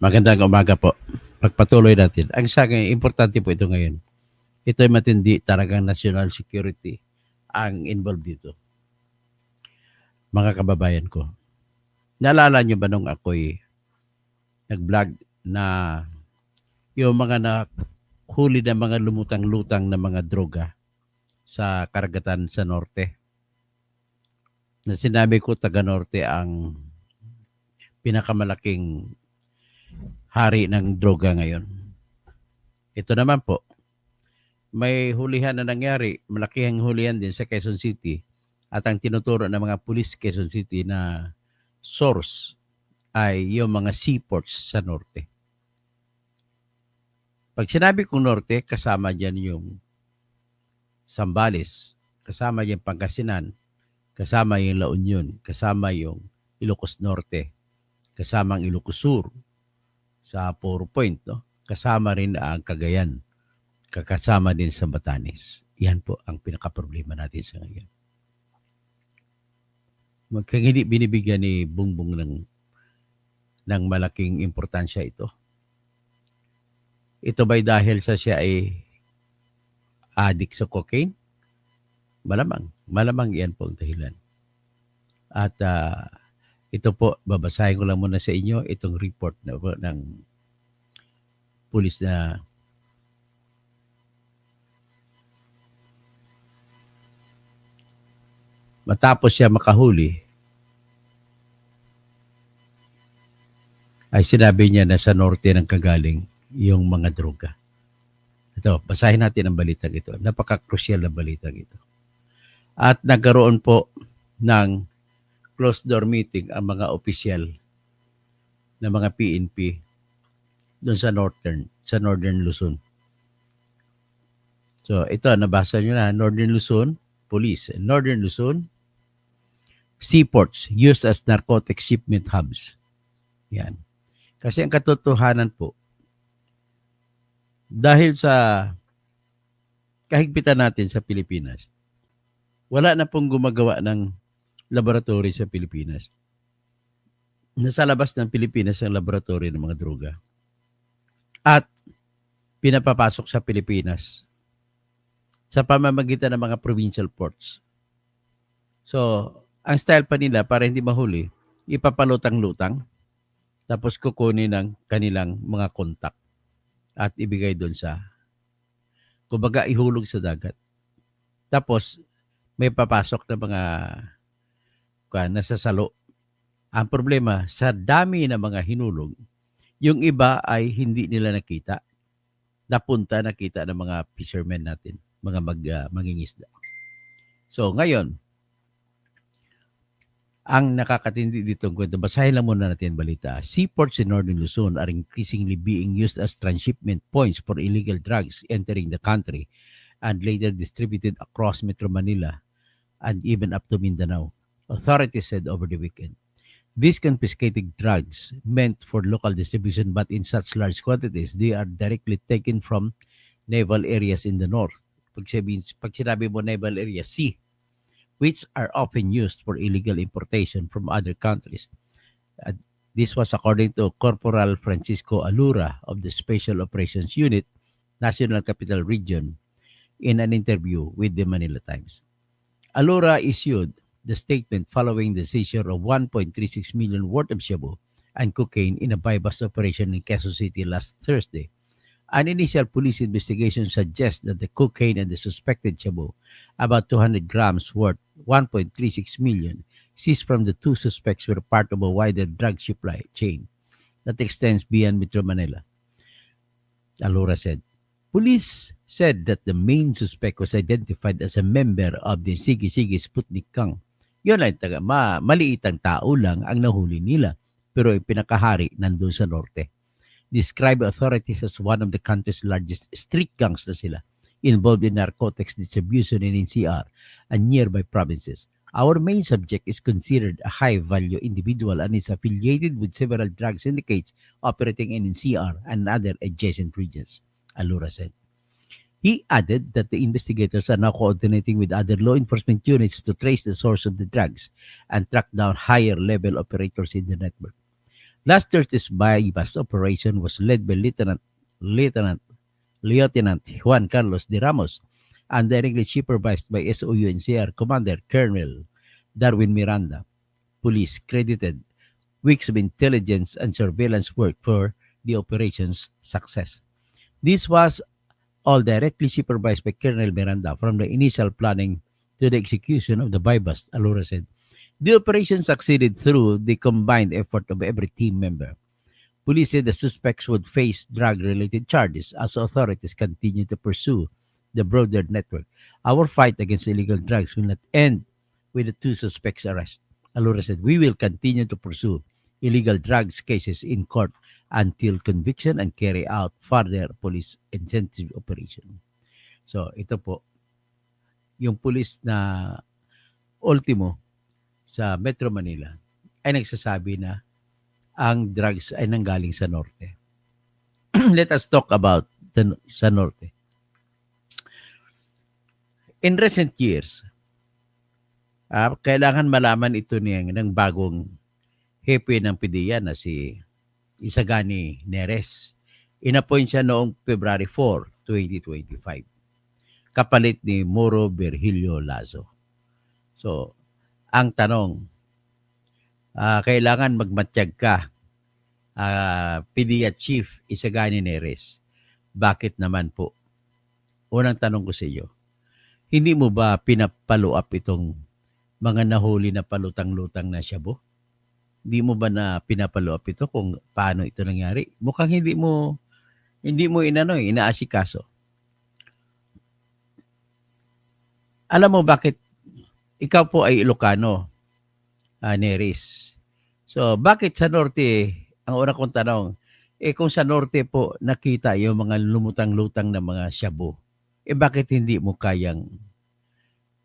Magandang umaga po. Pagpatuloy natin. Ang sa akin, importante po ito ngayon. Ito ay matindi, talagang national security ang involved dito. Mga kababayan ko, naalala nyo ba nung ako'y nag-vlog na yung mga nahuli na mga lumutang-lutang na mga droga sa karagatan sa norte? Na sinabi ko taga norte ang pinakamalaking hari ng droga ngayon. Ito naman po, may hulihan na nangyari, malakihang hulihan din sa Quezon City at ang tinuturo ng mga pulis Quezon City na source ay yung mga seaports sa norte. Pag sinabi kong norte, kasama dyan yung Zambales, kasama yung Pangasinan, kasama yung La Union, kasama yung Ilocos Norte, kasama ang Ilocos Sur sa 4 Point, no? Kasama rin ang Cagayan, kakasama din sa Batanes. Yan po ang pinaka-problema natin sa ngayon. Kaya hindi binibigyan ni Bungbong ng malaking importansya ito. Ito ba'y dahil sa siya ay addict sa cocaine? Malamang. Malamang yan po ang dahilan. At ito po, babasahin ko lang muna sa inyo itong report ng pulis na matapos siya makahuli, ay sinabi niya na sa norte ng kagaling yung mga droga. Ito, basahin natin ang balitang ito. Napaka-crucial na balitang ito. At nagkaroon po ng closed door meeting ang mga opisyal ng mga PNP doon sa Northern Luzon. So, ito, nabasa nyo na, Northern Luzon, Police, Northern Luzon, seaports used as narcotic shipment hubs. Yan. Kasi ang katotohanan po, dahil sa kahigpitan natin sa Pilipinas, wala na pong gumagawa ng laboratory sa Pilipinas. Nasa labas ng Pilipinas ang laboratory ng mga droga. At pinapapasok sa Pilipinas sa pamamagitan ng mga provincial ports. So, ang style pa nila para hindi mahuli, ipapalutang-lutang, tapos kukunin ng kanilang mga kontak at ibigay doon sa, kumbaga ihulog sa dagat. Tapos, may papasok na mga nasasalo. Ang problema, sa dami ng mga hinulog, yung iba ay hindi nila nakita. Nakita ng mga fishermen natin, mga mangingisda. So, ngayon, ang nakakatindi dito, basahin lang muna natin balita. Seaports in Northern Luzon are increasingly being used as transshipment points for illegal drugs entering the country and later distributed across Metro Manila and even up to Mindanao, authorities said over the weekend. These confiscated drugs meant for local distribution but in such large quantities, they are directly taken from naval areas in the north. Pag sinabi mo naval area, sea, which are often used for illegal importation from other countries. This was according to Corporal Francisco Alura of the Special Operations Unit, National Capital Region, in an interview with the Manila Times. Alura issued the statement following the seizure of 1.36 million worth of shabu and cocaine in a buy-bust operation in Quezon City last Thursday. An initial police investigation suggests that the cocaine and the suspected shabu, about 200 grams worth 1.36 million, seized from the two suspects were part of a wider drug supply chain that extends beyond Metro Manila, Alura said. Police said that the main suspect was identified as a member of the Sige Sige Sputnik Gang. Yun ay maliitang tao lang ang nahuli nila, pero yung pinakahari nandun sa norte. Describe authorities as one of the country's largest street gangs na sila, involved in narcotics distribution in NCR and nearby provinces. Our main subject is considered a high-value individual and is affiliated with several drug syndicates operating in NCR and other adjacent regions, Alura said. He added that the investigators are now coordinating with other law enforcement units to trace the source of the drugs and track down higher-level operators in the network. Last Thursday's bypass operation was led by Lieutenant Juan Carlos de Ramos and directly supervised by SOUNCR Commander Colonel Darwin Miranda. Police credited weeks of intelligence and surveillance work for the operation's success. This was all directly supervised by Colonel Miranda from the initial planning to the execution of the bypass, Alura said. The operation succeeded through the combined effort of every team member. Police said the suspects would face drug-related charges as authorities continue to pursue the broader network. Our fight against illegal drugs will not end with the two suspects' arrest. Alura said, we will continue to pursue illegal drugs cases in court until conviction and carry out further police incentive operation. So ito po, yung police na ultimo sa Metro Manila ay nagsasabi na ang drugs ay nanggaling sa norte. Let us talk about sa norte. In recent years, kailangan malaman ito ng bagong hepe ng PDEA na si Isagani Neres. Inappoint siya noong February 4, 2025. Kapalit ni Moro Virgilio Lazo. So, ang tanong, kailangan magmatiyag ka, PDEA Chief Isagani Neres. Bakit naman po? Unang tanong ko sa iyo, hindi mo ba pinapalo up itong mga nahuli na palutang-lutang na shabu? Hindi mo ba na pinapalo up ito kung paano ito nangyari? Mukhang hindi mo inaasikaso. Alam mo bakit ikaw po ay Ilocano, Neris? So, bakit sa norte, ang una kong tanong, kung sa norte po nakita yung mga lumutang-lutang na mga shabu, bakit hindi mo kayang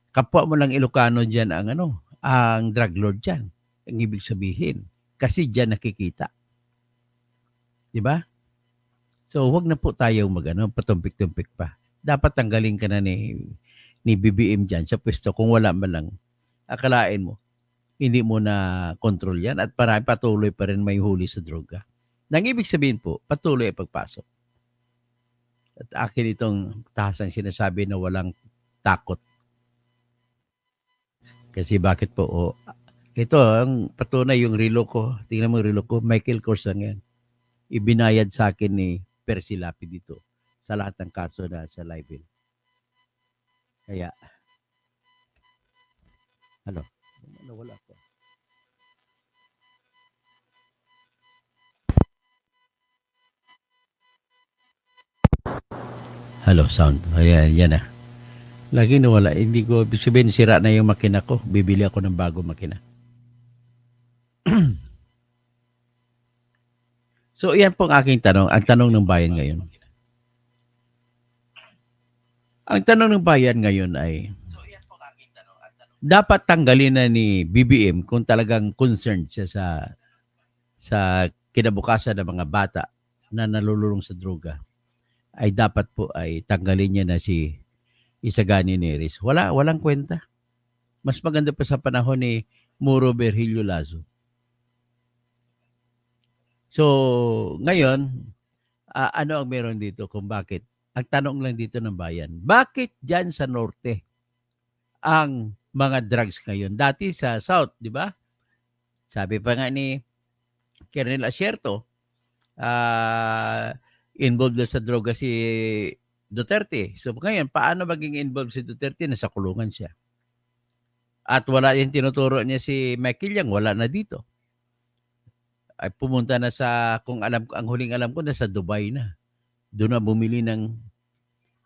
kapwa mo lang Ilocano dyan ang drug lord dyan? Ang ibig sabihin, kasi dyan nakikita. Di ba? So, wag na po tayo patumpik-tumpik pa. Dapat tanggalin ka na ni BBM dyan sa pwesto kung wala man lang. Akalain mo, hindi mo na control yan at patuloy pa rin may huli sa droga. Nang ibig sabihin po, patuloy ang pagpasok. At akin itong tahasang sinasabi na walang takot. Kasi bakit po? Ito, ang patunay yung relo ko. Tingnan mo yung relo ko. Michael Kors lang yan. Ibinayad sa akin ni Percy Lapid dito sa lahat ng kaso na sa live. Kaya, wala ko. Hello, sound. Ayan, yan na. Lagi nawala. Hindi ko, sabihin, sira na yung makina ko. Bibili ako ng bago makina. So, yan po ang aking tanong. Ang tanong ng bayan ngayon. Ang tanong ng bayan ngayon ay, dapat tanggalin na ni BBM kung talagang concerned siya sa kinabukasan ng mga bata na nalululong sa droga, ay dapat po ay tanggalin niya na si Isagani Neres. Walang kwenta. Mas maganda pa sa panahon ni Moro Virgilio Lazo. So, ngayon, ano ang meron dito kung bakit? Ang tanong lang dito ng bayan, bakit dyan sa norte ang mga drugs ngayon? Dati sa south, di ba? Sabi pa nga ni Colonel Asierto, involved sa droga si Duterte. So ngayon, paano maging involved si Duterte? Nasa kulungan siya. At wala yung tinuturo niya si Michael Yang, wala na dito. Ay pumunta na ang huling alam ko, nasa Dubai na. Doon na bumili ng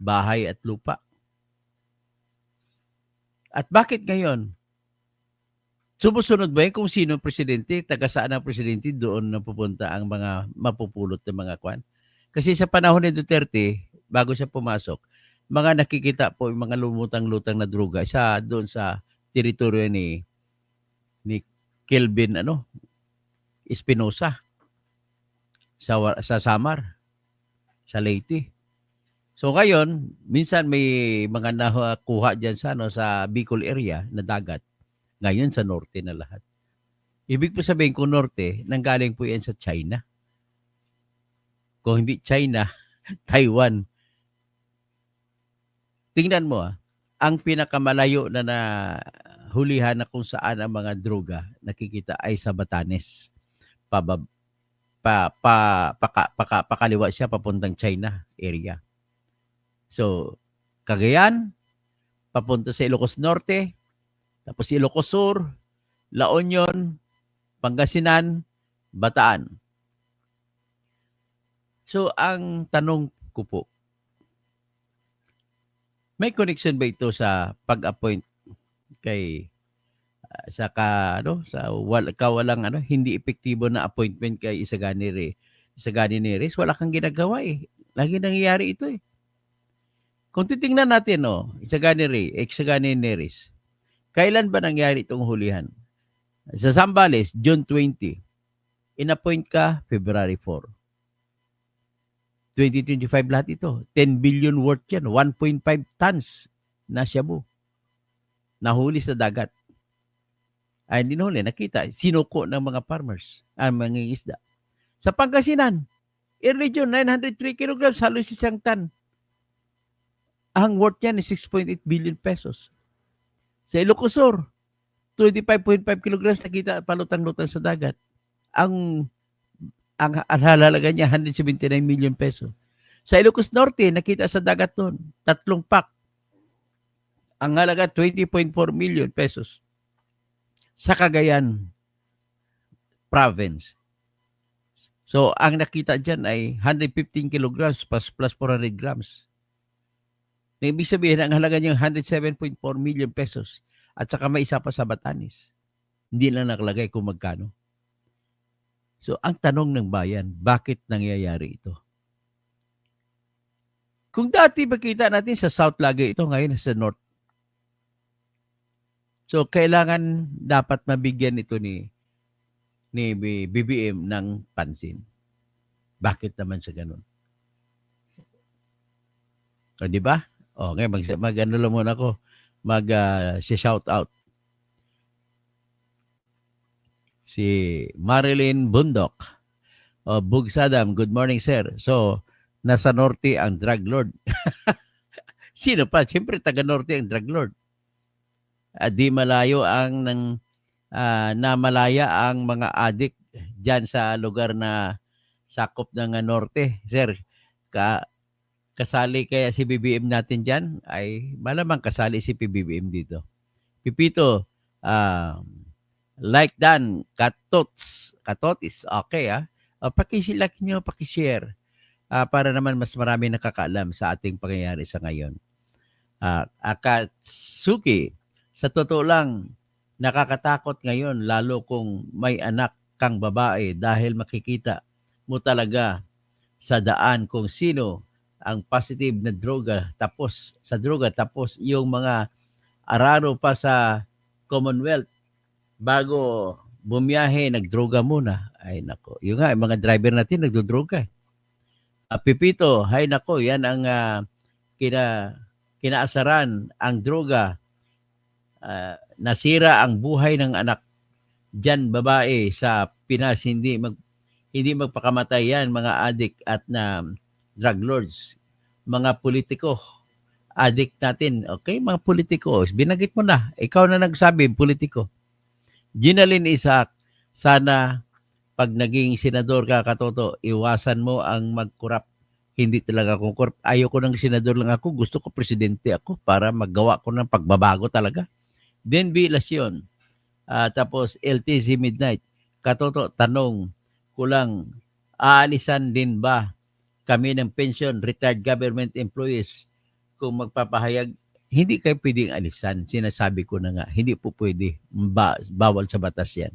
bahay at lupa. At bakit ngayon? Sumusunod ba yun kung sino presidente, taga saan ang presidente, doon na pupunta ang mga mapupulot ng mga kwan? Kasi sa panahon ni Duterte, bago siya pumasok, mga nakikita po yung mga lumutang-lutang na droga doon sa teritoryo ni Kelvin Espinosa sa Samar, sa Leyte. So ngayon, minsan may mga nakuha dyan sa Bicol area na dagat. Ngayon sa norte na lahat. Ibig po sabihin kung norte, nanggaling po yan sa China. Kung hindi China, Taiwan. Tingnan mo ang pinakamalayo na hulihan na kung saan ang mga droga nakikita ay sa Batanes. Pabab, pakaliwa siya papuntang China area. So, Cagayan, papunta sa Ilocos Norte, tapos Ilocos Sur, La Union, Pangasinan, Bataan. So, ang tanong ko po, may connection ba ito sa pag-appoint kay sa kawalang hindi epektibo na appointment kay Isagani Neres? Wala kang ginagawa eh. Lagi nangyayari ito eh. Kung titingnan natin Isagani Neres, kailan ba nangyari itong hulihan? Sa Zambales, June 20. In-appoint ka February 4. 2025 lahat ito. 10 billion worth yan. 1.5 tons na shabu. Nahuli sa dagat. Ay, hindi nahuli. Nakita. Sinuko ng mga farmers. Ang mga isda. Sa Pangasinan, Air Region, 903 kilograms. Halos isang ton. Ang worth yan is 6.8 billion pesos. Sa Ilocos Sur, 25.5 kilograms nakita palutang-lutang sa dagat. Ang halaga niya 179 million peso. Sa Ilocos Norte, nakita sa dagat doon, 3 pack. Ang halaga 20.4 million pesos. Sa Cagayan province. So, ang nakita dyan ay 115 kilograms plus 400 grams. Ibig sabihin, ang halaga niya 107.4 million pesos. At saka may isa pa sa Batanes. Hindi lang nakalagay kung magkano. So, ang tanong ng bayan, bakit nangyayari ito? Kung dati makita natin sa South lagi ito, ngayon sa North. So, kailangan dapat mabigyan ito ni BBM ng pansin. Bakit naman sa ganun? O, di ba? O, ngayon, mag-ano lang muna ako. Mag-shout out. Si Marilyn Bundok. Bugsadam, good morning sir. So, nasa norte ang drug lord. Sino pa? Siyempre, taga-norte ang drug lord. Di malayo namalaya ang mga adik dyan sa lugar na sakop ng norte. Sir, kasali kaya si BBM natin dyan? Ay malamang kasali si PBBM dito. Pipito, like Dan, Katotis, okay pakishilike nyo, pakishare para naman mas marami nakakaalam sa ating pangyayari sa ngayon. Akatsuki, sa totoo lang, nakakatakot ngayon lalo kung may anak kang babae dahil makikita mo talaga sa daan kung sino ang positive na droga tapos yung mga araro pa sa Commonwealth bago bumiyahe, nagdroga muna. Ay nako. Yung nga, mga driver natin nagdodroga. Pipito, hay nako, yan ang kinaasaran ang droga. Nasira ang buhay ng anak diyan babae sa Pinas. Hindi magpakamatay yan, mga adik at na drug lords. Mga politiko, adik natin. Okay, mga politiko. Binanggit mo na. Ikaw na nagsabi, politiko. Ginalyn Isaac, sana pag naging senador ka, Katoto, iwasan mo ang mag-corrupt. Hindi talaga akong corrupt. Ayoko ng senador lang ako. Gusto ko presidente ako para maggawa ko ng pagbabago talaga. Denby Lasyon. Tapos LTC Midnight. Katoto, tanong ko lang, aalisan din ba kami ng pension, retired government employees kung magpapahayag? Hindi kayo pwedeng alisan. Sinasabi ko na nga, hindi po pwede. Bawal sa batas yan.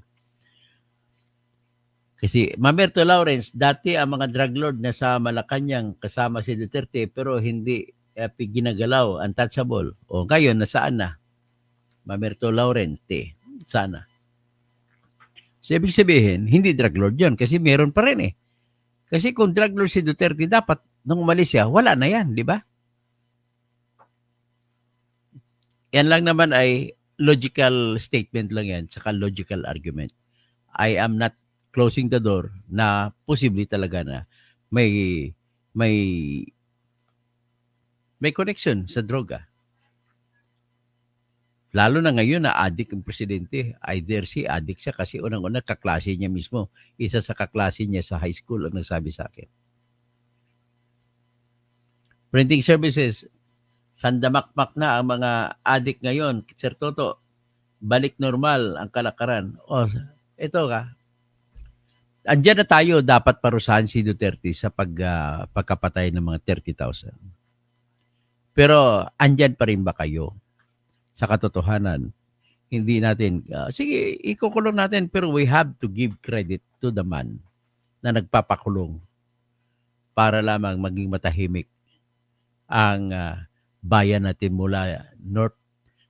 Kasi Mamerto Lawrence, dati ang mga drug lord na sa Malacanang kasama si Duterte pero hindi ginagalaw, untouchable. O ngayon, nasaan na? Mamerto Lawrence, sana. So, ibig sabihin, hindi drug lord yun kasi meron pa rin eh. Kasi kung drug lord si Duterte, dapat nung umalis siya, wala na yan, di ba? Yan lang naman ay logical statement lang yan, saka logical argument. I am not closing the door na posible talaga na may may may connection sa droga. Lalo na ngayon na addict ang presidente. Either si addict siya kasi unang-una kaklase niya mismo. Isa sa kaklase niya sa high school ang nagsabi sa akin. Printing services, sandamakmak na ang mga addict ngayon. Sir Toto, balik normal ang kalakaran. O, ito ka. Andiyan na tayo, dapat parusahan si Duterte sa pagkapatay ng mga 30,000. Pero andyan pa rin ba kayo? Sa katotohanan, hindi natin, sige, ikukulong natin, pero we have to give credit to the man na nagpapakulong para lamang maging matahimik ang bayan natin mula north,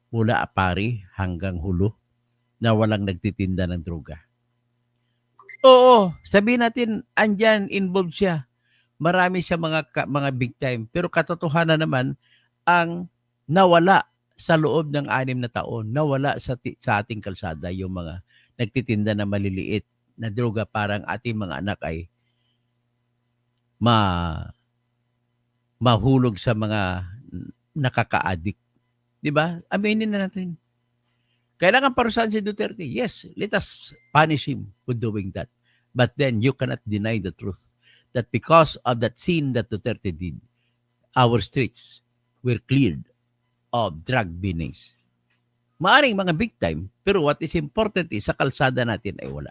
mula Apari hanggang Hulo na walang nagtitinda ng droga. Oo, sabihin natin, andyan, involved siya. Marami siya mga big time. Pero katotohanan naman, ang nawala sa loob ng 6 na taon, nawala sa ating kalsada yung mga nagtitinda na maliliit na droga, parang ating mga anak ay mahulog sa mga nakaka-addict. Di ba? Aminin na natin. Kailangan parusahan si Duterte. Yes, let us punish him for doing that. But then you cannot deny the truth that because of that sin that Duterte did, our streets were cleared of drug binays. Maaring mga big time, pero what is important is sa kalsada natin ay wala.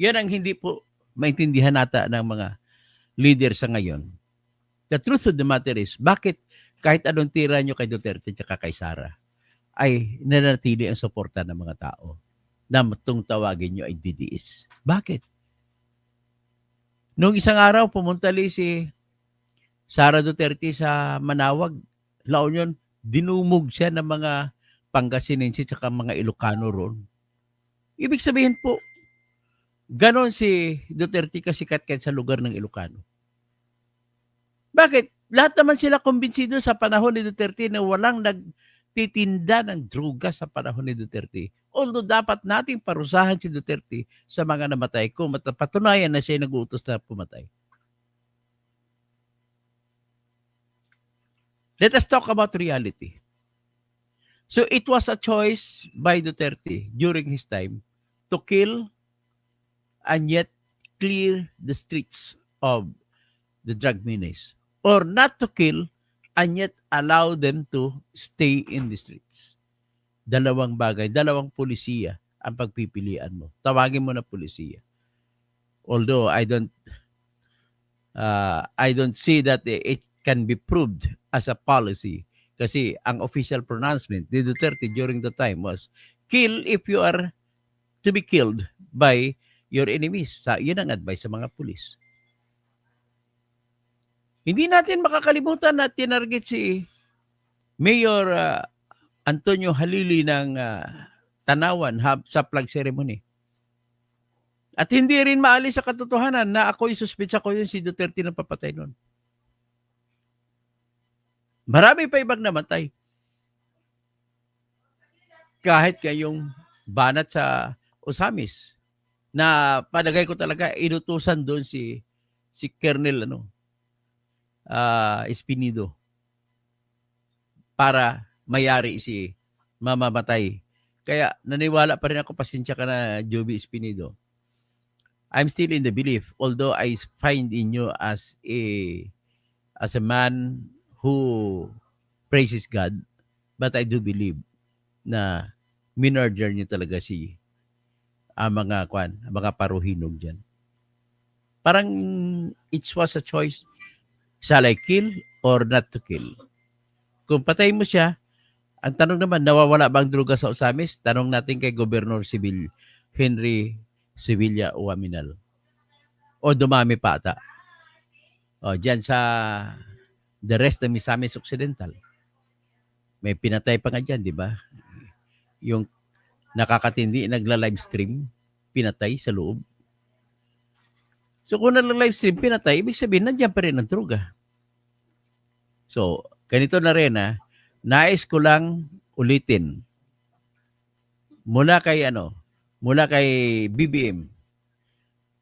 Yan ang hindi po maintindihan nata ng mga leader sa ngayon. The truth of the matter is, bakit kahit anong tira nyo kay Duterte at kay Sara, ay nanatili ang suporta ng mga tao na itong tawagin nyo ay DDS. Bakit? Noong isang araw, pumunta si Sara Duterte sa Manawag, La Union, dinumog siya ng mga Pangasinense at mga Ilocano roon. Ibig sabihin po, ganon si Duterte kasikat sa lugar ng Ilocano. Bakit? Lahat naman sila kumbinsido sa panahon ni Duterte na walang nagtitinda ng droga sa panahon ni Duterte. Although dapat nating parusahan si Duterte sa mga namatay kung patunayan na siya nag-uutos na pumatay. Let us talk about reality. So it was a choice by Duterte during his time to kill and yet clear the streets of the drug menace, or not to kill and yet allow them to stay in the streets. Dalawang bagay, dalawang pulisiya ang pagpipilian mo. Tawagin mo na pulisiya. Although I don't see that it can be proved as a policy kasi ang official pronouncement ni Duterte during the time was kill if you are to be killed by your enemies. Yun ang advice sa mga pulis. Hindi natin makakalimutan na tinarget si Mayor Antonio Halili ng Tanawan sa flag ceremony. At hindi rin maalis sa katotohanan na ako'y suspetsa ko yun si Duterte na papatay nun. Marami pa ibang namatay. Kahit kayong banat sa Osamis na palagay ko talaga inutusan doon si Colonel Espinido para mayari si mamamatay. Kaya naniwala pa rin ako, pasensya ka na Joby Espinido. I'm still in the belief, although I find in you as a man who praises God, but I do believe na minurder niyo talaga mga paruhinog dyan. Parang it was a choice. Shall I kill or not to kill? Kung patay mo siya, ang tanong naman, nawawala bang droga sa Osamis? Tanong natin kay Gobernador Civil Henry Sevilla Uaminal. O dumami pa ata. O dyan sa the rest ng Misamis Occidental. May pinatay pa nga dyan, di ba? Yung nakakatindi, nagla-livestream, pinatay sa loob. So kung nagla-livestream, pinatay, ibig sabihin, nandiyan pa rin ang droga. So, ganito na rin nais ko lang ulitin. Mula mula kay BBM,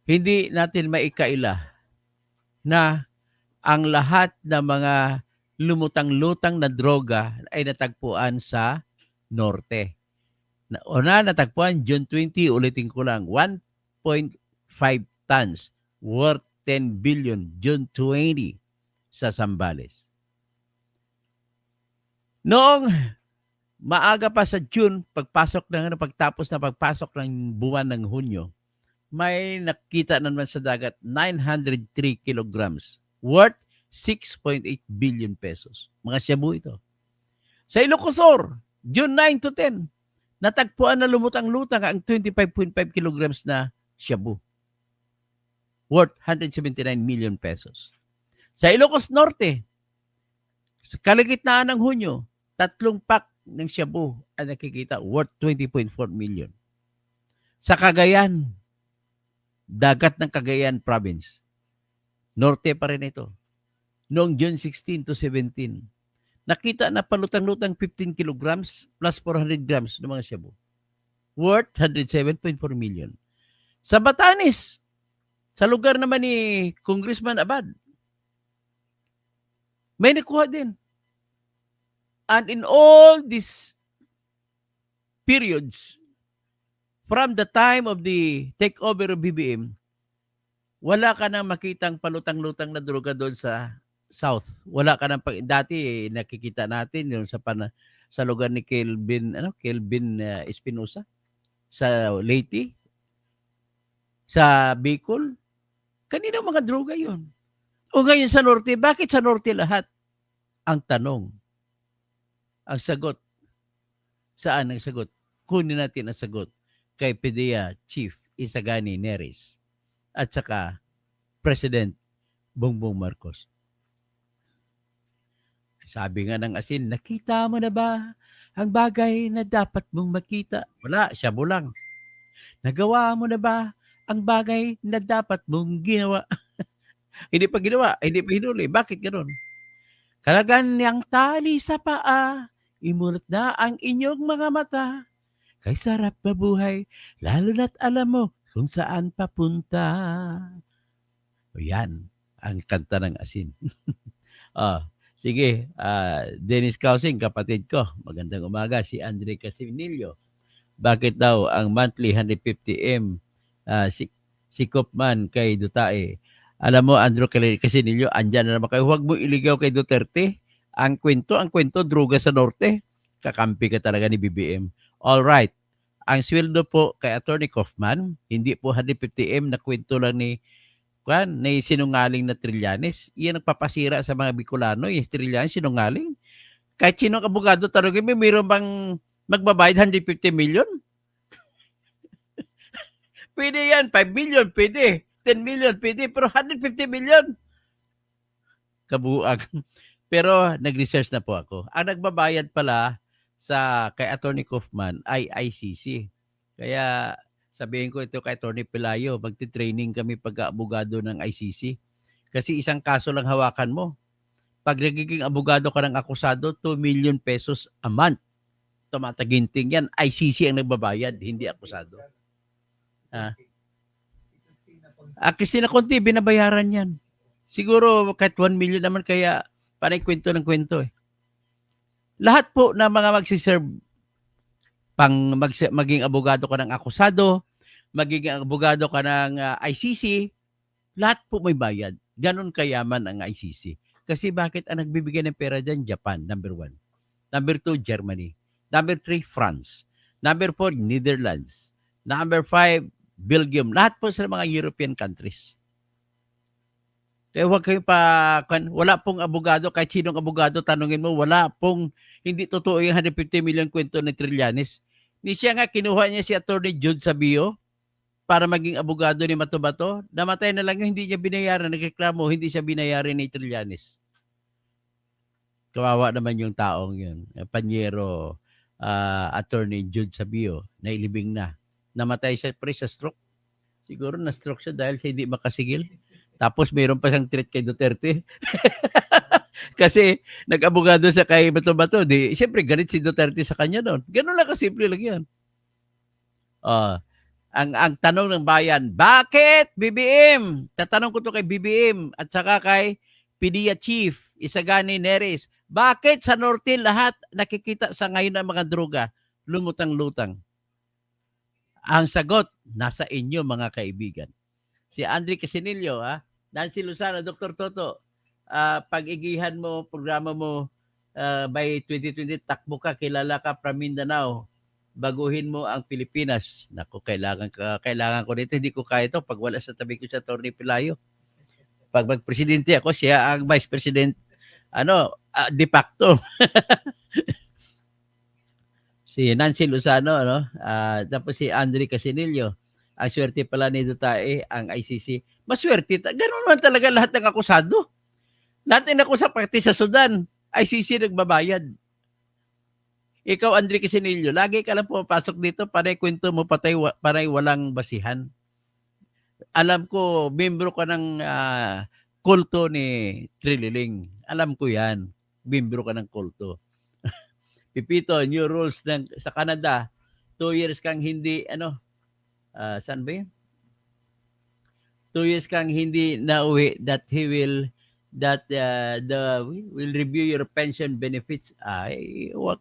hindi natin maikaila na ang lahat ng mga lumutang-lutang na droga ay natagpuan sa norte. Una natagpuan June 20, ulitin ko lang, 1.5 tons worth 10 billion June 20 sa Zambales. Noong maaga pa sa June, pagtapos na pagpasok ng buwan ng Hunyo, may nakita naman sa dagat 903 kilograms worth 6.8 billion pesos. Mga shabu ito. Sa Ilocosur, June 9 to 10, natagpuan na lumutang-lutang ang 25.5 kilograms na shabu worth 179 million pesos. Sa Ilocos Norte, sa kalagitnaan ng Hunyo, 3 pack ng shabu ang nakikita worth 20.4 million. Sa Cagayan, dagat ng Cagayan province, norte pa rin ito. Noong June 16 to 17, nakita na palutang-lutang 15 kilograms plus 400 grams ng mga shabu worth 107.4 million. Sa Batanes, sa lugar naman ni Congressman Abad, may nakuha din. And in all these periods, from the time of the takeover of BBM, wala ka nang makitang palutang-lutang na droga doon sa South. Wala ka nang dati nakikita natin yung sa lugar ni Kelvin Espinosa sa Leyte, sa Bicol. Kanina mga droga 'yon. O ngayon sa Norte, bakit sa Norte lahat? Ang tanong, ang sagot, saan ang sagot? Kunin natin ang sagot kay PDEA Chief Isagani Neris at saka President Bongbong Marcos. Sabi nga ng asin, nakita mo na ba ang bagay na dapat mong makita? Wala, shabu lang. Nagawa mo na ba ang bagay na dapat mong ginawa? Hindi pa ginawa, hindi pa hinuli. Bakit ganoon? Kalagan niyang tali sa paa, imulat na ang inyong mga mata. Kay sarap mabuhay, lalo na't alam mo kung saan papunta. O yan, ang kanta ng asin. Sige, Dennis Causing, kapatid ko. Magandang umaga, si Andre Casimilio. Bakit daw ang monthly 150M si Kopman kay Dutae? Alam mo, Andrew Casinillo, andyan na naman kayo. Huwag mo iligaw kay Duterte. Ang kwento, droga sa norte. Kakampi ka talaga ni BBM. All right. Ang sweldo po kay Attorney Kaufman, hindi po 150M na kwento lang ni sinungaling na Trillanes. Iyan ang papasira sa mga Bicolano. Yung Trillanes, sinungaling. Kahit sinong abogado, tarugin mo, mayroon bang magbabayad 150 million? Pwede yan, 5 million, pwede. 10 million, pwede. Pero 150 million? Kabuang. Pero nag-research na po ako. Ang nagbabayad pala kay Attorney Kaufman ay ICC. Kaya sabihin ko ito kay Attorney Pelayo, magti-training kami pag-abogado ng ICC. Kasi isang kaso lang hawakan mo. Pag nagiging abogado ka ng akusado, 2 million pesos a month. Tumataginting yan. ICC ang nagbabayad, hindi akusado. Kasi na konti, binabayaran yan. Siguro kahit 1 million naman, kaya panay kwento ng kwento eh. Lahat po na mga magsiserve maging abogado ka ng akusado, magiging abogado ka ng ICC, lahat po may bayad. Ganon kayaman ang ICC. Kasi bakit ang nagbibigay ng pera dyan? Japan, number 1. Number 2, Germany. Number 3, France. Number 4, Netherlands. Number 5, Belgium. Lahat po sa mga European countries. Kaya huwag kayo wala pong abogado, kahit sinong abogado, tanungin mo, wala pong, hindi totoo yung 150 million kwento ni Trillanes. Ni siya nga, kinuha niya si Attorney Jude Sabio para maging abogado ni Matobato. Namatay na lang yung hindi niya binayaran, nagreklamo, hindi siya binayaran ni Trillanes. Kawawa naman yung taong yun. Panyero, Attorney Jude Sabio, na ilibing na. Namatay siya sa stroke. Siguro na-stroke siya dahil siya hindi makasigil. Tapos mayroon pa siyang threat kay Duterte. Kasi nag-abogado sa kay Bato-Bato. Siyempre, galit si Duterte sa kanya doon. Ganun lang kasimple lang yan. Ang tanong ng bayan, bakit BBM? Tatanong ko to kay BBM at saka kay PDEA Chief Isagani Neres. Bakit sa Norte lahat nakikita sa ngayon ng mga droga? Lumutang-lutang. Ang sagot, nasa inyo mga kaibigan. Si Andre Casinillo, Nancy Lozano, Dr. Toto, pag-igihan mo, programa mo, by 2020, takbo ka, kilala ka from Mindanao, baguhin mo ang Pilipinas. Naku, kailangan ko dito. Hindi ko kaya ito pag wala sa tabi ko sa Atty. Pelayo. Pag magpresidente ako, siya ang vice president, de facto. Si Nancy Lozano, tapos si Andre Casinillo. Ang swerte pala ni Dutae, ang ICC. Maswerte. Ganun man talaga lahat ng akusado. Lahat ng akusado, pati sa Sudan, ICC nagbabayad. Ikaw, Andre Casinillo, lagi ka lang pumapasok dito, panay kwento mo, panay walang basihan. Alam ko, membro ka ng kulto ni Trililing. Alam ko yan. Membro ka ng kulto. Pipito, new rules sa Canada. 2 years kang hindi, saan ba yun? 2 years kang hindi nauwi that he will will review your pension benefits. Ay, wag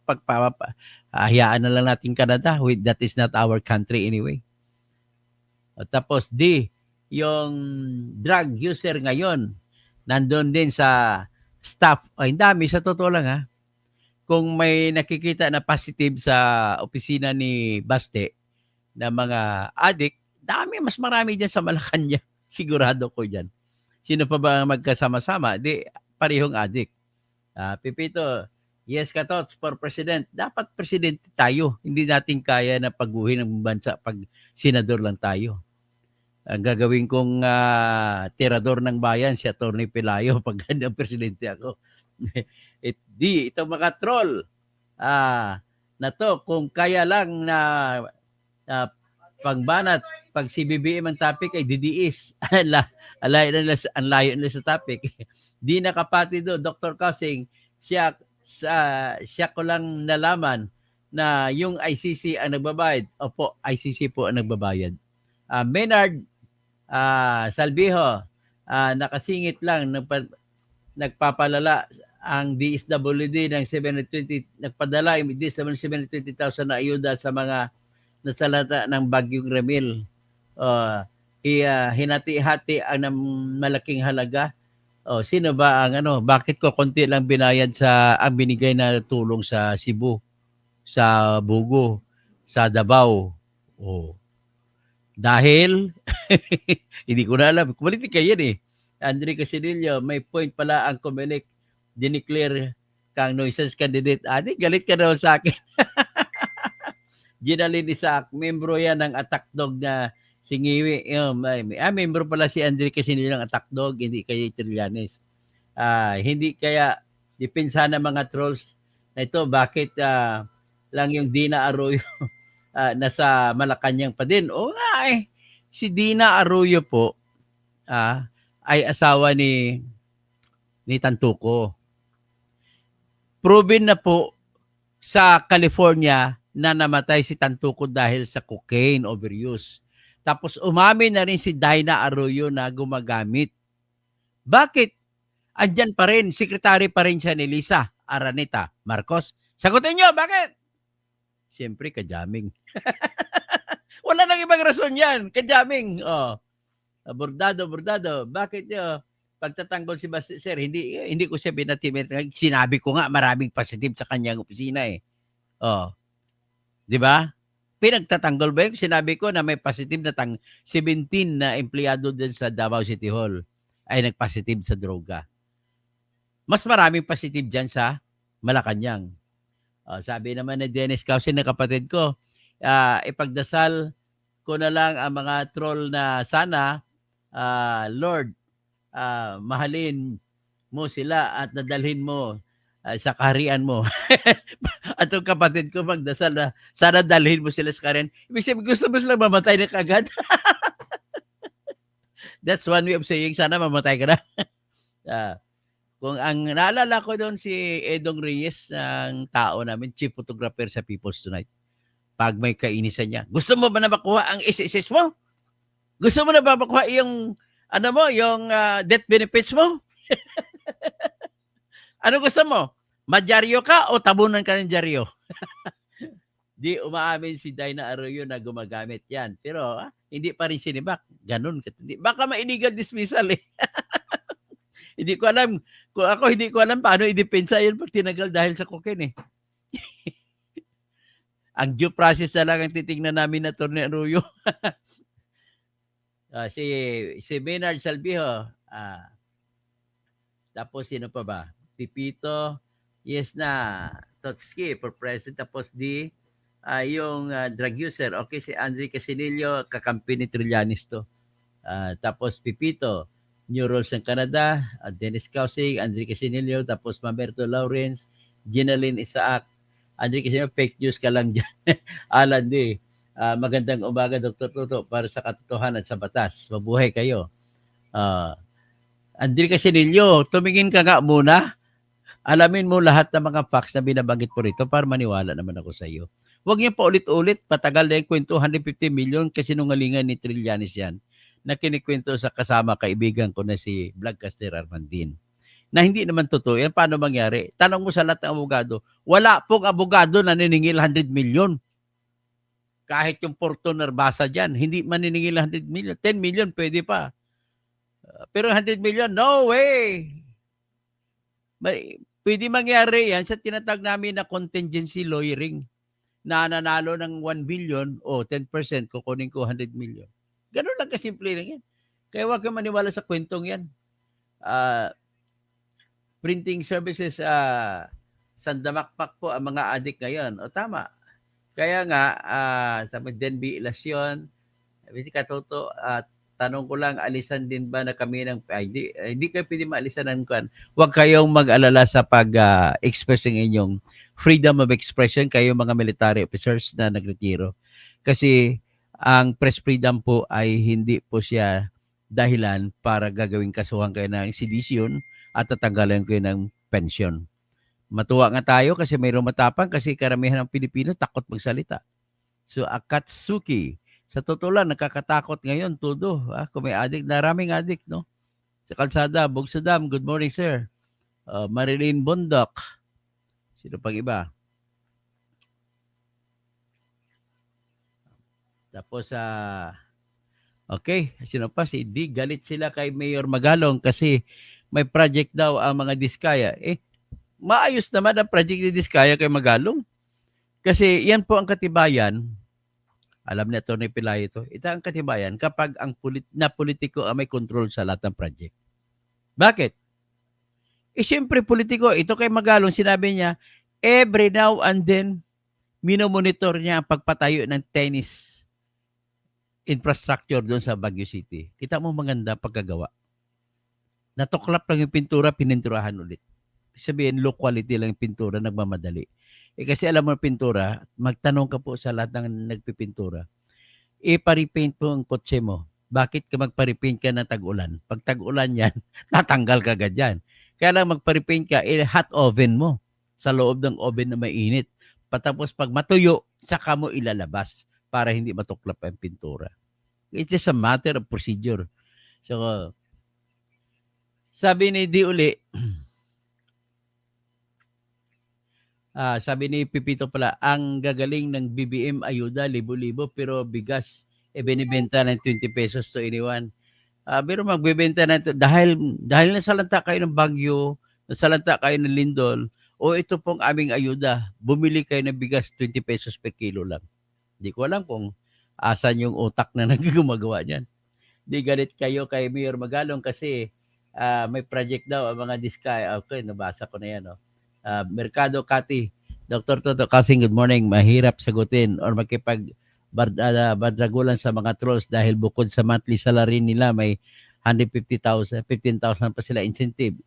hayaan na lang natin Canada. That is not our country anyway. Tapos yung drug user ngayon, nandun din sa staff. Ay, dami sa totoo lang Kung may nakikita na positive sa opisina ni Baste na mga addict, mas marami dyan sa Malacanang. Sigurado ko dyan. Sino pa ba magkasama-sama? Parehong addict. Pipito, yes ka tots for president. Dapat presidente tayo. Hindi natin kaya na paguhin ng bansa pag senador lang tayo. Ang gagawin kong tirador ng bayan, si Atty. Pelayo, pag ang presidente ako. Ito mga troll, na to, kung kaya lang na pagbanat, pag si BBM ang topic ay DDS. Ang layo nila sa topic. Di nakapati do, Dr. Kasing, siya ko lang nalaman na yung ICC ang nagbabayad. Opo, ICC po ang nagbabayad. Maynard Salvijo, nakasingit lang, nagpapalala ang DSWD ng 720, nagpadala yung DSWD ng 720,000 na ayuda sa mga nasalata ng Bagyong Ramil. Hinati-hati ang malaking halaga. Sino ba ang bakit ko konti lang binayad sa ang binigay na tulong sa Cebu, sa Bugo, sa Davao? Dahil hindi ko na alam. Politika yan Andre Casinillo, may point pala ang Comelec, dineclare kang nuisance candidate. Galit ka daw sa akin. Ginalin Isaac, membro yan ng Attack Dog na Singiwi. Membro pala si Andre Casinillo ng Attack Dog, hindi kaya Trillanes. Hindi kaya depensa ng mga trolls na ito, bakit lang yung Dina Arroyo nasa Malacanang pa din? Si Dina Arroyo po ay asawa ni Tantuco. Proven na po sa California na namatay si Tantuco dahil sa cocaine overuse. Tapos umamin na rin si Dina Arroyo na gumagamit. Bakit? Andyan pa rin, sekretary pa rin siya ni Lisa Araneta Marcos. Sagutin nyo, bakit? Siyempre, kajaming. Wala nang ibang rason yan. Kajaming. Bordado. Bakit pagtatanggol si Basti, sir, hindi ko siya binatimit. Sinabi ko nga, maraming positive sa kanyang opisina Di ba? Pinagtatanggol ba yung sinabi ko na may positive na 17 na empleyado din sa Davao City Hall ay nagpositive sa droga. Mas maraming positive dyan sa Malacanang. Sabi naman ni Dennis Causin na kapatid ko, ipagdasal ko na lang ang mga troll na sana, Lord, mahalin mo sila at nadalhin mo sa kaharian mo. At yung kapatid ko magdasal na sana dalhin mo sila sa kaharian. Ibig sabihin, gusto mo sila mamatay na kagad? That's one way of saying, sana mamatay ka na. Kung ang naalala ko doon si Edong Reyes, ng tao namin, chief photographer sa People's Tonight. Pag may kainisan niya, gusto mo ba na makuha ang SSS mo? Gusto mo na ba makuha yung, ano mo, yung death benefits mo? Ano gusto mo? Madyaryo ka o tabunan ka ng dyaryo? Di umaamin si Dina Arroyo na gumagamit yan. Pero hindi pa rin sinibak. Ganun. Baka ma-illegal dismissal eh. Hindi ko alam. Kung ako, hindi ko alam paano i-depensa yun pag tinagal dahil sa cocaine eh. Ang due process na lang ang titingnan namin na Atty. Arroyo. Si Maynard Salvijo. Tapos sino pa ba? Pipito. Yes na. Totski for president. Tapos yung drug user. Okay, si Andre Casinillo, kakampi ni Trillanes to. Tapos Pipito, New Rules ng Canada, Dennis Kausig, Andre Casinillo, tapos Mamerto Lawrence, Ginaline Isaac, Andre Casinillo, fake news ka lang dyan. Alan D. Magandang umaga, Dr. Toto, para sa katotohanan sa batas. Mabuhay kayo. Andre Casinillo, tumingin ka nga muna. Alamin mo lahat ng mga facts na binabanggit ko rito para maniwala naman ako sa iyo. Huwag niyo pa ulit-ulit, patagal na yung kwento, 150 million kasi nungalingan ni Trillanes yan na kinikwento sa kasama kaibigan ko na si Vlogcaster Armandin. Na hindi naman totoo yan. Paano mangyari? Tanong mo sa lahat ng abogado. Wala pong abogado na niningil 100 million. Kahit yung Fortuner Basa dyan, hindi maniningil 100 million. 10 million pwede pa. Pero 100 million, no way! Pwede mangyari yan sa tinatag namin na contingency lawyering na nanalo ng 1 billion o 10%, kukunin ko 100 million. Ganun lang kasimple lang yan. Kaya huwag kang maniwala sa kwentong yan. Printing services, sandamakpak po ang mga adik ngayon. O tama. Kaya nga, sabi Denby Ilasyon, hindi ka toto, tanong ko lang, alisan din ba na kami ng, hindi kayo pwede maalisan ng kan. Huwag kayong mag-alala sa pag-express ng inyong freedom of expression, kayo mga military officers na nagretiro. Kasi ang press freedom po ay hindi po siya dahilan para gagawing kasuhan kayo ng sedisyon at tatanggalan kayo ng pensyon. Matuwa nga tayo kasi mayroong matapang kasi karamihan ng Pilipino takot magsalita. So, Akatsuki, sa totoo lang, nakakatakot ngayon, todo. Kung may adik, naraming adik, no? Sa kalsada, Bugsadam, good morning, sir. Marilyn Bondok. Sino pang iba? Tapos, okay, sino pa? Si D. Galit sila kay Mayor Magalong kasi may project daw ang mga Diskaya. Maayos naman ang project ni Diskaya kay Magalong. Kasi yan po ang katibayan. Alam ni Atty. Pelayo ito. Ito ang katibayan kapag ang politiko ay may control sa lahat ng project. Bakit? Siyempre politiko, ito kay Magalong, sinabi niya, every now and then, minomonitor niya ang pagpatayo ng tennis infrastructure doon sa Baguio City. Kita mo maganda pagkagawa. Natuklap lang yung pintura, pininturahan ulit. Sabihin, low quality lang yung pintura, nagmamadali. Kasi alam mo pintura, magtanong ka po sa lahat ng nagpipintura. Paripaint po ang kotse mo. Bakit ka magparipaint ka ng tag-ulan? Pag tag-ulan yan, tatanggal ka agad yan. Kaya lang magparipaint ka, hot oven mo. Sa loob ng oven na mainit. Patapos pag matuyo, saka mo ilalabas para hindi matuklap ang pintura. It's just a matter of procedure. So, sabi ni Di Uli, sabi ni Pipito pala, ang gagaling ng BBM ayuda, libo-libo, pero bigas, binibenta ng 20 pesos to anyone. Pero magbebenta na ito, dahil nasalanta kayo ng Bagyo, nasalanta kayo ng Lindol, o ito pong aming ayuda, bumili kayo ng bigas, 20 pesos per kilo lang. Hindi ko alam kung asan yung utak na nagagumagawa niyan. Di galit kayo kay Mayor Magalong kasi may project daw ang mga Diskaya. Okay, nabasa ko na yan. No? Mercado Kati, Dr. Toto Kasing, good morning. Mahirap sagutin or badragulan sa mga trolls dahil bukod sa monthly salary nila may 150,000, 15,000 pa sila incentive.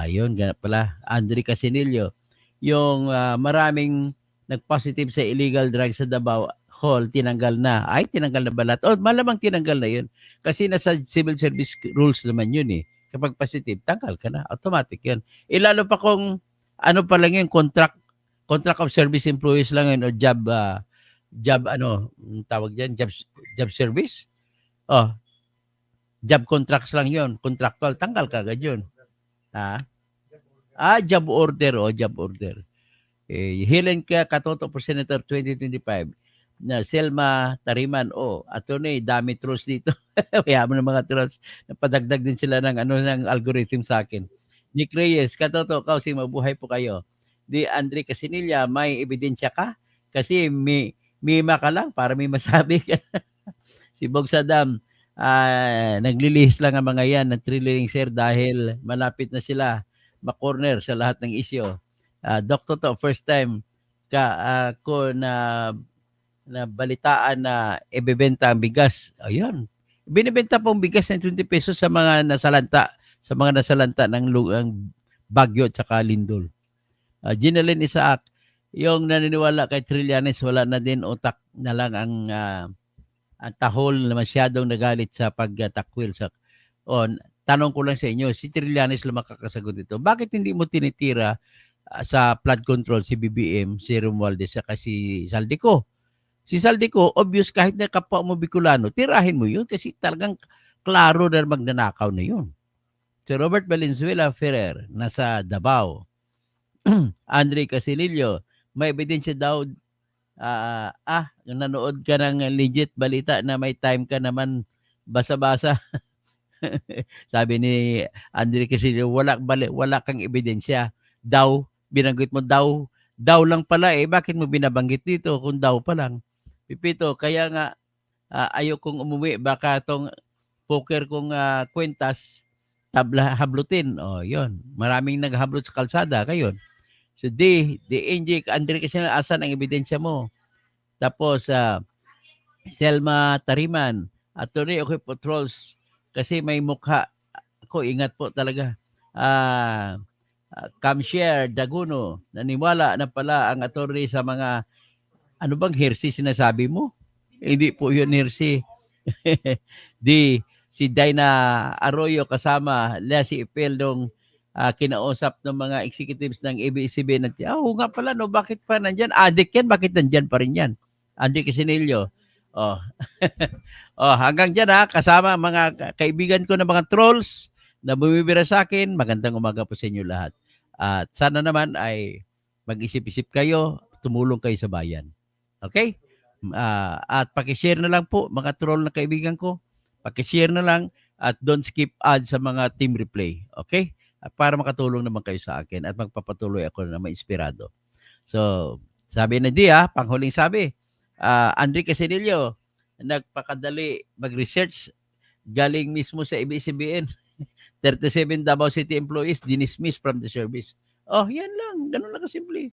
Yun, ganap pala. Andre Casinillo, yung maraming nag-positive sa illegal drugs sa Davao Hall, tinanggal na. Ay, tinanggal na ba lahat? Malamang tinanggal na yun. Kasi nasa civil service rules naman yun eh. Kapag positive, tanggal ka na. Automatic yun. Lalo pa kung ano pa lang yun, contract of service employees lang yun o job ano, tawag diyan, job service? Oh, job contracts lang 'yon, contractual, tanggal kaagad 'yun. Ha? Job order, job order. Hilen ka Katoto for Senator 2025 na Selma Tariman. Attorney, dami trolls dito. Mayaman ng mga trolls. Napadagdag din sila ng ano ng algorithm sa akin. Nick Reyes, Katoto, Kausi, mabuhay po kayo. Di Andre Casinilla, may ebidensya ka? Kasi mima ka lang para may masabi ka. Si Bog Saddam, naglilihis lang ang mga yan ng thrilling sir dahil malapit na sila makorner sa lahat ng isyo. Doktor to, first time ko na balitaan na ibebenta ang bigas. Ayun. Binibenta pong bigas ng 20 pesos sa mga nasalanta ng Bagyo at saka Lindol. Ginalyn Isaac, yung naniniwala kay Trillanes, wala na din utak na lang ang tahol na masyadong nagalit sa pagtakwil sa tanong ko lang sa inyo, si Trillanes lang makakasagot dito. Bakit hindi mo tinitira sa flood control si BBM, si Romualdez, saka si Saldico? Si Saldico, obvious kahit na kapwa mo Bicolano, tirahin mo yun kasi talagang klaro na magnanakaw na yun. Si Robert Valenzuela Ferrer, nasa Davao. Andre Casilillo, may ebidensya daw, nanood ka ng legit balita na may time ka naman basa-basa. Sabi ni Andre Casillo, wala kang ebidensya. Daw, binanggit mo daw lang pala bakit mo binabanggit dito kung daw pa lang? Pipito, kaya nga ayokong umuwi, baka tong poker kong kwentas hablutin. Yon. Maraming naghablot sa kalsada, kayon. So, DNG, Andre kasi asan ang ebidensya mo? Tapos, Selma Tariman, Attorney, okay po, trolls, kasi may mukha ako, ingat po talaga. Camshare Daguno, naniwala na pala ang attorney sa mga, ano bang hersey sinasabi mo? Hindi po yun hersey. Si Dina Arroyo kasama, si Ipel nung kinausap ng mga executives ng ABS-CBN. Nga pala, no, bakit pa nandyan? Adik yan, bakit nandyan pa rin yan? Andy Casinillo. Hanggang dyan kasama mga kaibigan ko na mga trolls na bumibira sa akin. Magandang umaga po sa inyo lahat. At sana naman ay mag-isip-isip kayo, tumulong kayo sa bayan. Okay? At pakishare na lang po mga troll na kaibigan ko. Pakishare na lang at don't skip ads sa mga team replay. Okay? At para makatulong naman kayo sa akin at magpapatuloy ako na ma-inspirado. So, sabi na panghuling sabi, Andre Casinillo, nagpakadali mag-research galing mismo sa ABS-CBN. 37 Davao City employees dinismiss from the service. Yan lang. Ganun lang kasimple.